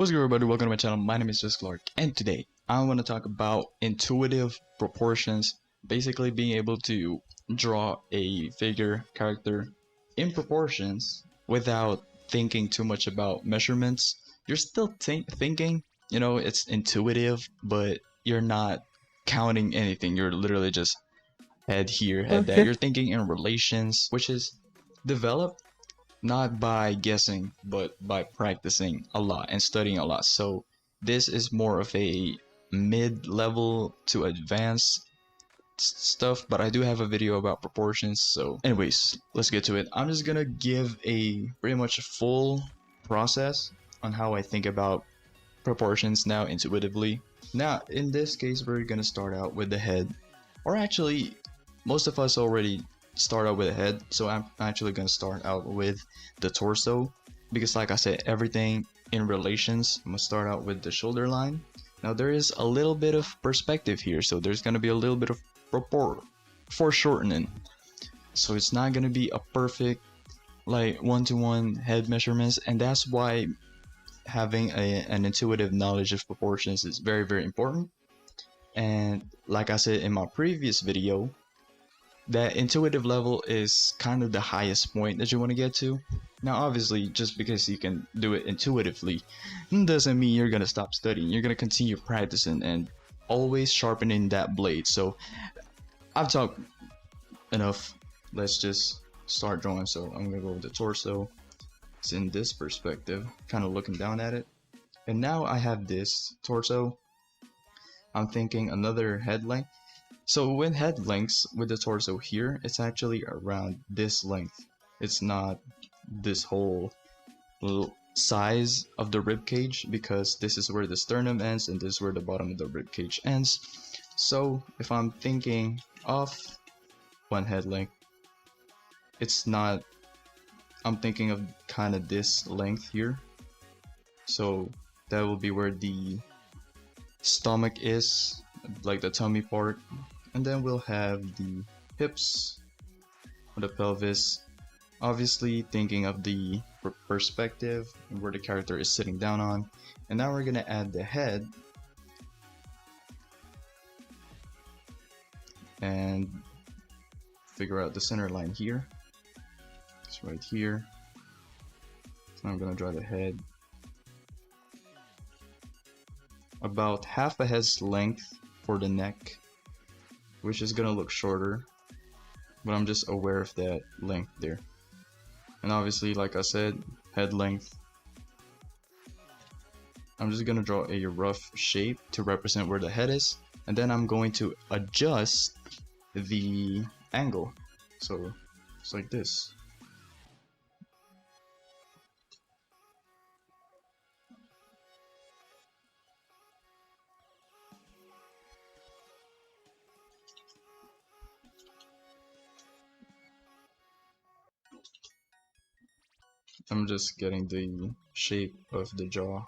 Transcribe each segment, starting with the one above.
What's good, everybody? Welcome to my channel. My name is Just Clark, and today I want to talk about intuitive proportions. Basically, being able to draw a figure character in proportions without thinking too much about measurements. You're still thinking, it's intuitive, but you're not counting anything. You're literally just head here, head there. Okay. You're thinking in relations, which is developed not by guessing, but by practicing a lot and studying a lot. So this is more of a mid-level to advanced stuff, but I do have a video about proportions. So anyways, let's get to it. I'm just gonna give a pretty much a full process on how I think about proportions now intuitively. Now, in this case, we're gonna start out with the head, or actually, most of us already start out with the head, so I'm actually gonna start out with the torso because, like I said, everything in relations. I'm gonna start out with the shoulder line. Now, there is a little bit of perspective here, so there's gonna be a little bit of foreshortening. So it's not gonna be a perfect like one-to-one head measurements, and that's why having an intuitive knowledge of proportions is very, very important. And like I said in my previous video, that intuitive level is kind of the highest point that you want to get to. Now, obviously, just because you can do it intuitively doesn't mean you're gonna stop studying. You're gonna continue practicing and always sharpening that blade. So I've talked enough. Let's just start drawing. So I'm gonna go with the torso. It's in this perspective, kind of looking down at it. And now I have this torso. I'm thinking another head length. So with head lengths with the torso here, it's actually around this length. It's not this whole little size of the rib cage, because this is where the sternum ends and this is where the bottom of the rib cage ends. So if I'm thinking of one head length, it's not, I'm thinking of kind of this length here. So that will be where the stomach is, like the tummy part. And then we'll have the hips, or the pelvis, obviously thinking of the perspective and where the character is sitting down on. And now we're gonna add the head and figure out the center line here. It's right here. So I'm gonna draw the head about half a head's length for the neck, which is gonna look shorter, but I'm just aware of that length there. And obviously, like I said, head length. I'm just gonna draw a rough shape to represent where the head is, and then I'm going to adjust the angle. So it's like this. I'm just getting the shape of the jaw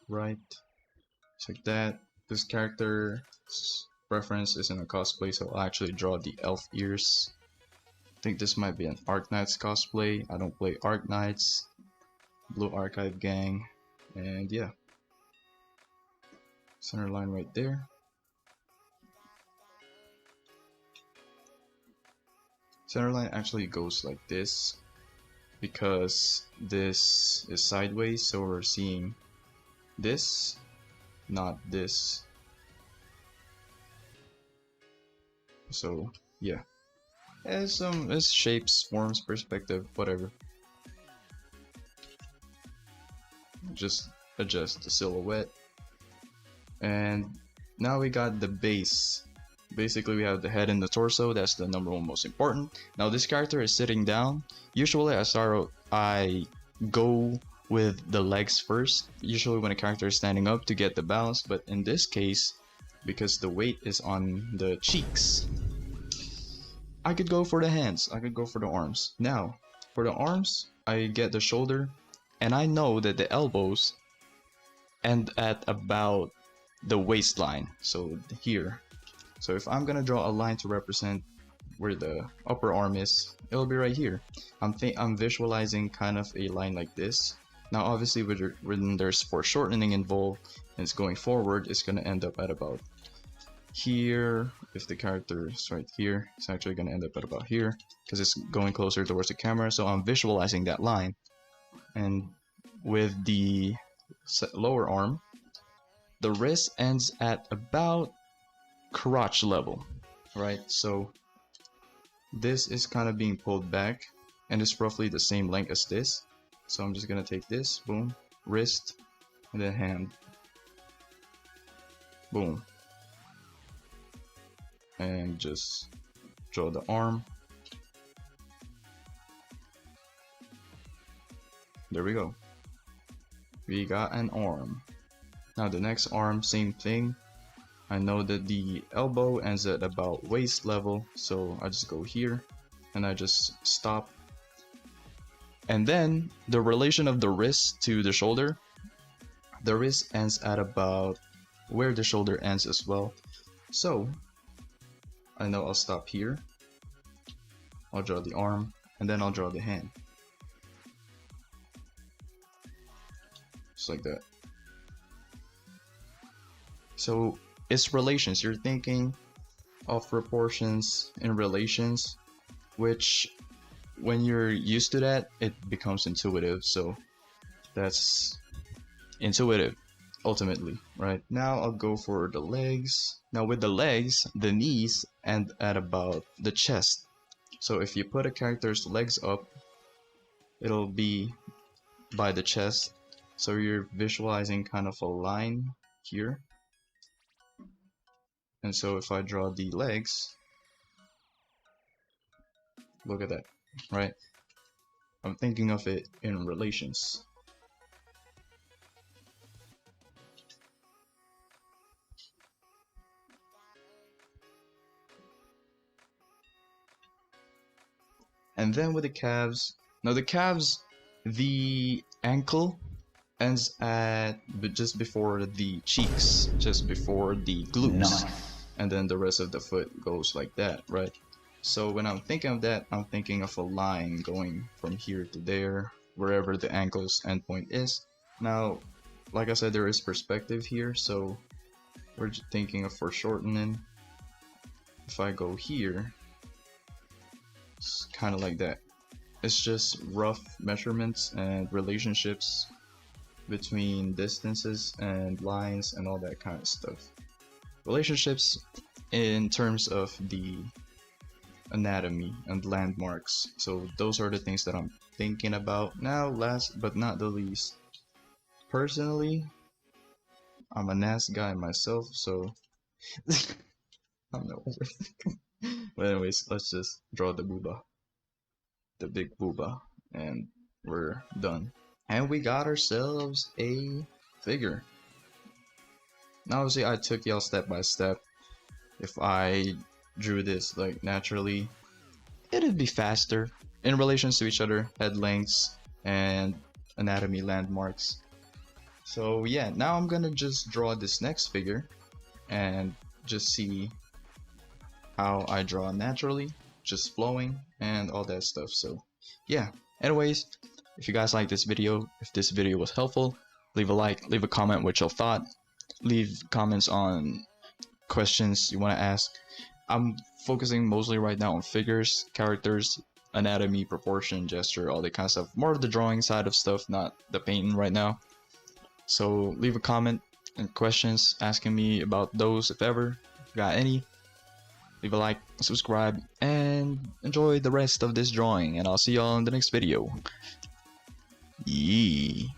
right. It's like that. This character's reference is in a cosplay, so I'll actually draw the elf ears. I think this might be an Arknights cosplay. I don't play Arknights. Blue Archive Gang. And yeah. Center line right there. Center line actually goes like this, because this is sideways, so we're seeing this, not this. So yeah, it's shapes, forms, perspective, whatever. Just adjust the silhouette, and now we got the base. Basically, we have the head and the torso. That's the number one most important. Now this character is sitting down. Usually I go with the legs first, usually when a character is standing up, to get the balance. But in this case, because the weight is on the cheeks, I could go for the hands, I could go for the arms. Now for the arms, I get the shoulder, and I know that the elbows end at about the waistline, so here. So if I'm gonna draw a line to represent where the upper arm is, it'll be right here. I'm visualizing kind of a line like this, Now obviously when there's foreshortening involved and it's going forward, it's going to end up at about here. If the character is right here, it's actually going to end up at about here because it's going closer towards the camera. So I'm visualizing that line. And with the lower arm, the wrist ends at about crotch level, right? So this is kind of being pulled back and it's roughly the same length as this. So I'm just gonna take this, boom, wrist, and then hand, boom, and just draw the arm. There we go. We got an arm. Now the next arm, same thing. I know that the elbow ends at about waist level, so I just go here and I just stop. And then the relation of the wrist to the shoulder, the wrist ends at about where the shoulder ends as well. So I know I'll stop here, I'll draw the arm, and then I'll draw the hand. Just like that. So it's relations. You're thinking of proportions in relations, which when you're used to that, it becomes intuitive. So that's intuitive ultimately, right? Now I'll go for the legs. Now with the legs, the knees end at about the chest. So if you put a character's legs up, it'll be by the chest. So you're visualizing kind of a line here. And so if I draw the legs, look at that, right? I'm thinking of it in relations. And then with the calves, now the calves, the ankle ends at just before the cheeks, just before the glutes. Nice. And then the rest of the foot goes like that, right? So when I'm thinking of that, I'm thinking of a line going from here to there, wherever the ankle's endpoint is. Now, like I said, there is perspective here, so we're just thinking of foreshortening. If I go here, it's kind of like that. It's just rough measurements and relationships between distances and lines and all that kind of stuff. Relationships in terms of the anatomy and landmarks. So those are the things that I'm thinking about. Now, last but not the least, personally, I'm a NAS guy myself, so I'm not overthinking. But anyways, let's just draw the booba, the big booba, and we're done. And we got ourselves a figure. Now obviously I took y'all step by step. If I drew this like naturally, it'd be faster in relations to each other, head lengths and anatomy landmarks. So yeah, now I'm gonna just draw this next figure and just see how I draw naturally, just flowing and all that stuff. So yeah, anyways, if you guys like this video, if this video was helpful, leave a like, leave a comment what you thought, leave comments on questions you want to ask. I'm focusing mostly right now on figures, characters, anatomy, proportion, gesture, all that kind of stuff. More of the drawing side of stuff, not the painting right now. So leave a comment and questions asking me about those if ever. If you got any, leave a like, subscribe, and enjoy the rest of this drawing. And I'll see y'all in the next video. Yee.